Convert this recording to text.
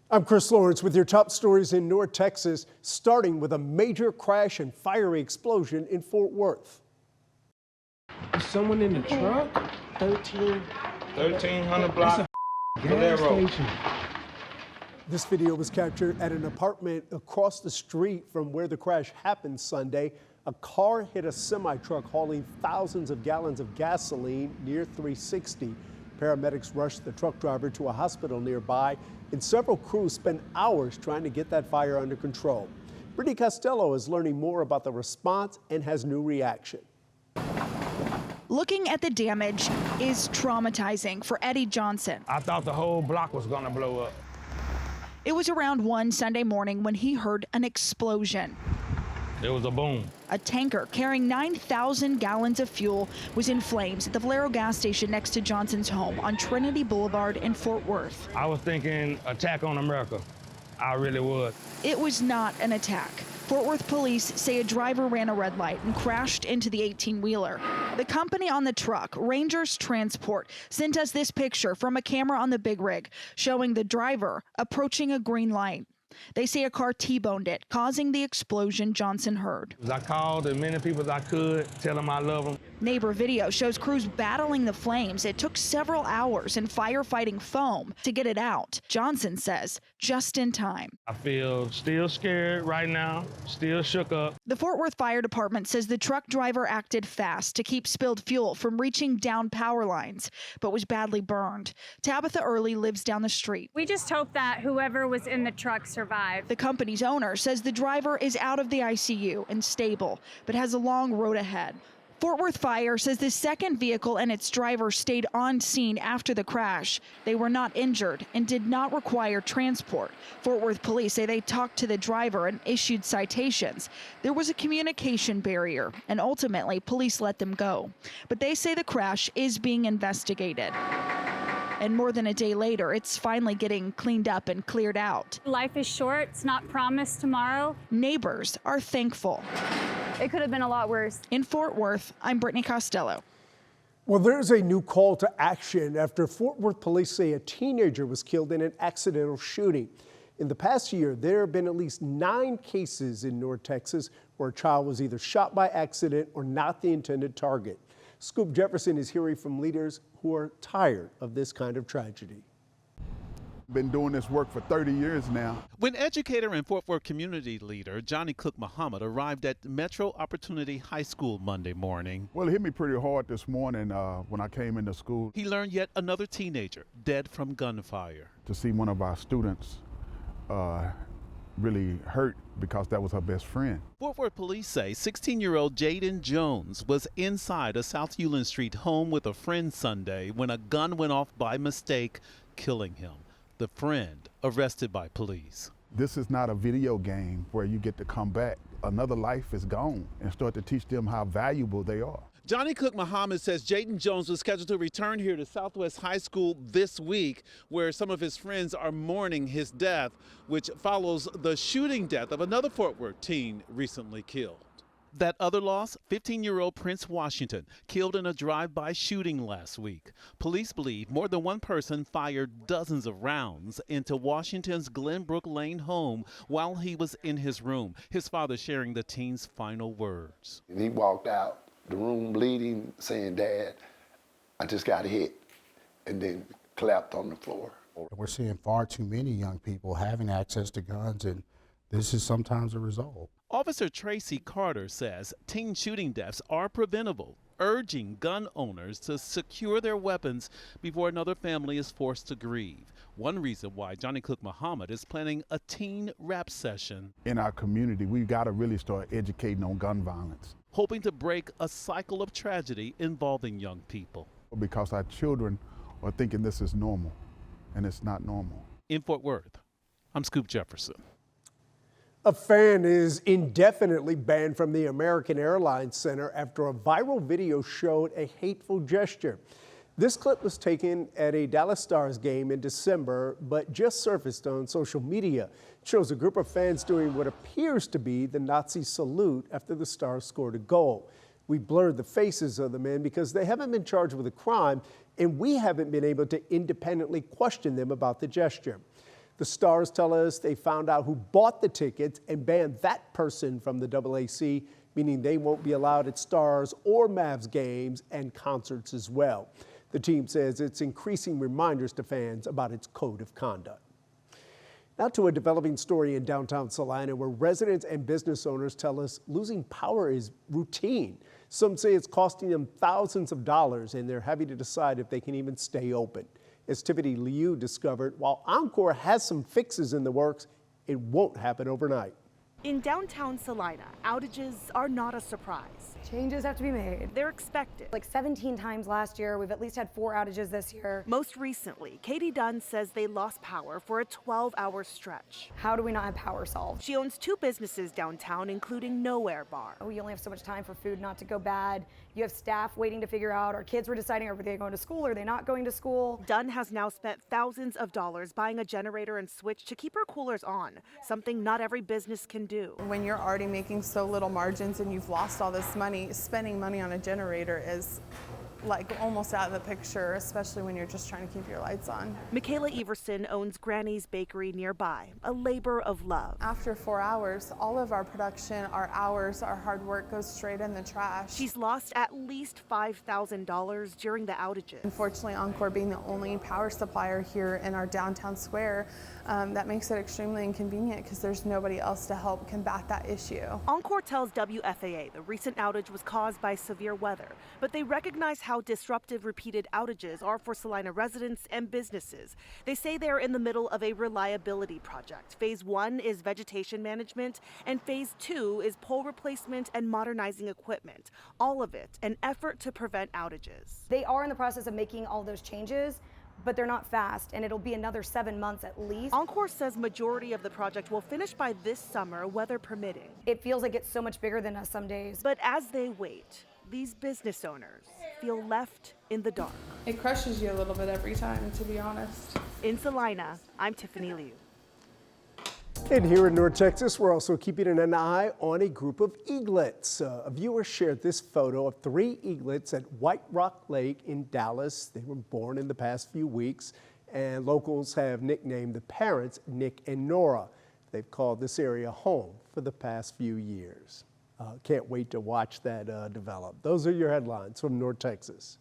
I'm Chris Lawrence with your top stories in North Texas, starting with a major crash and fiery explosion in Fort Worth. Is someone in the truck? 1300 block. Gas station. This video was captured at an apartment across the street from where the crash happened Sunday. A car hit a semi-truck hauling thousands of gallons of gasoline near 360. Paramedics rushed the truck driver to a hospital nearby, and several crews spent hours trying to get that fire under control. Brittany Costello is learning more about the response and has new reaction. Looking at the damage is traumatizing for Eddie Johnson. I thought the whole block was gonna blow up. It was around 1 Sunday morning when he heard an explosion. It was a boom. A tanker carrying 9,000 gallons of fuel was in flames at the Valero gas station next to Johnson's home on Trinity Boulevard in Fort Worth. I was thinking attack on America. I really was. It was not an attack. Fort Worth police say a driver ran a red light and crashed into the 18-wheeler. The company on the truck, Rangers Transport, sent us this picture from a camera on the big rig showing the driver approaching a green light. They say a car T-boned it, causing the explosion Johnson heard. I called as many people as I could, tell them I love them. Neighbor video shows crews battling the flames. It took several hours and firefighting foam to get it out. Johnson says just in time. I feel still scared right now, still shook up. The Fort Worth Fire Department says the truck driver acted fast to keep spilled fuel from reaching down power lines, but was badly burned. Tabitha Early lives down the street. We just hope that whoever was in the truck survived. The company's owner says the driver is out of the ICU and stable, but has a long road ahead. Fort Worth Fire says the second vehicle and its driver stayed on scene after the crash. They were not injured and did not require transport. Fort Worth police say they talked to the driver and issued citations. There was a communication barrier, and ultimately police let them go. But they say the crash is being investigated. And more than a day later, it's finally getting cleaned up and cleared out. Life is short. It's not promised tomorrow. Neighbors are thankful. It could have been a lot worse. In Fort Worth, I'm Brittany Costello. Well, there's a new call to action after Fort Worth police say a teenager was killed in an accidental shooting. In the past year, there have been at least 9 cases in North Texas where a child was either shot by accident or not the intended target. Scoop Jefferson is hearing from leaders who are tired of this kind of tragedy. Been doing this work for 30 years now. When educator and Fort Worth community leader Johnny Cook Muhammad arrived at Metro Opportunity High School Monday morning. Well, it hit me pretty hard this morning when I came into school. He learned yet another teenager dead from gunfire. To see one of our students really hurt because that was her best friend. Fort Worth police say 16-year-old Jaden Jones was inside a South Euland Street home with a friend Sunday when a gun went off by mistake, killing him. The friend arrested by police. This is not a video game where you get to come back. Another life is gone, and start to teach them how valuable they are. Johnny Cook Muhammad says Jaden Jones was scheduled to return here to Southwest High School this week, where some of his friends are mourning his death, which follows the shooting death of another Fort Worth teen recently killed. That other loss, 15-year-old Prince Washington, killed in a drive-by shooting last week. Police believe more than one person fired dozens of rounds into Washington's Glenbrook Lane home while he was in his room, his father sharing the teen's final words. And he walked out the room bleeding, saying, "Dad, I just got hit," and then collapsed on the floor. We're seeing far too many young people having access to guns, and this is sometimes a result. Officer Tracy Carter says teen shooting deaths are preventable, urging gun owners to secure their weapons before another family is forced to grieve. One reason why Johnny Cook Muhammad is planning a teen rap session. In our community, we've got to really start educating on gun violence. Hoping to break a cycle of tragedy involving young people. Because our children are thinking this is normal, and it's not normal. In Fort Worth, I'm Scoop Jefferson. A fan is indefinitely banned from the American Airlines Center after a viral video showed a hateful gesture. This clip was taken at a Dallas Stars game in December, but just surfaced on social media. It shows a group of fans doing what appears to be the Nazi salute after the Stars scored a goal. We blurred the faces of the men because they haven't been charged with a crime, and we haven't been able to independently question them about the gesture. The Stars tell us they found out who bought the tickets and banned that person from the AAC, meaning they won't be allowed at Stars or Mavs games and concerts as well. The team says it's increasing reminders to fans about its code of conduct. Now to a developing story in downtown Salina where residents and business owners tell us losing power is routine. Some say it's costing them thousands of dollars and they're having to decide if they can even stay open. As Tiffany Liu discovered, while Encore has some fixes in the works, it won't happen overnight. In downtown Salina, outages are not a surprise. Changes have to be made. They're expected. Like 17 times last year. We've at least had 4 outages this year. Most recently, Katie Dunn says they lost power for a 12-hour stretch. How do we not have power solved? She owns 2 businesses downtown, including Nowhere Bar. We only have so much time for food not to go bad. You have staff waiting to figure out, our kids were deciding, are they going to school, are they not going to school? Dunn has now spent thousands of dollars buying a generator and switch to keep her coolers on, something not every business can do. When you're already making so little margins and you've lost all this money, spending money on a generator is like almost out of the picture, especially when you're just trying to keep your lights on. Michaela Everson owns Granny's Bakery nearby, a labor of love. After 4 hours, all of our production, our hours, our hard work goes straight in the trash. She's lost at least $5,000 during the outages. Unfortunately, Encore being the only power supplier here in our downtown square, that makes it extremely inconvenient because there's nobody else to help combat that issue. Encore tells WFAA the recent outage was caused by severe weather, but they recognize how disruptive repeated outages are for Salina residents and businesses. They say they're in the middle of a reliability project. Phase 1 is vegetation management, and Phase 2 is pole replacement and modernizing equipment. All of it an effort to prevent outages. They are in the process of making all those changes, but they're not fast, and it'll be another 7 months at least. Encore says majority of the project will finish by this summer, weather permitting. It feels like it's so much bigger than us some days. But as they wait, these business owners feel left in the dark. It crushes you a little bit every time, to be honest. In Salina, I'm Tiffany Liu. And here in North Texas, we're also keeping an eye on a group of eaglets. A viewer shared this photo of 3 eaglets at White Rock Lake in Dallas. They were born in the past few weeks, and locals have nicknamed the parents Nick and Nora. They've called this area home for the past few years. Can't wait to watch that develop. Those are your headlines from North Texas.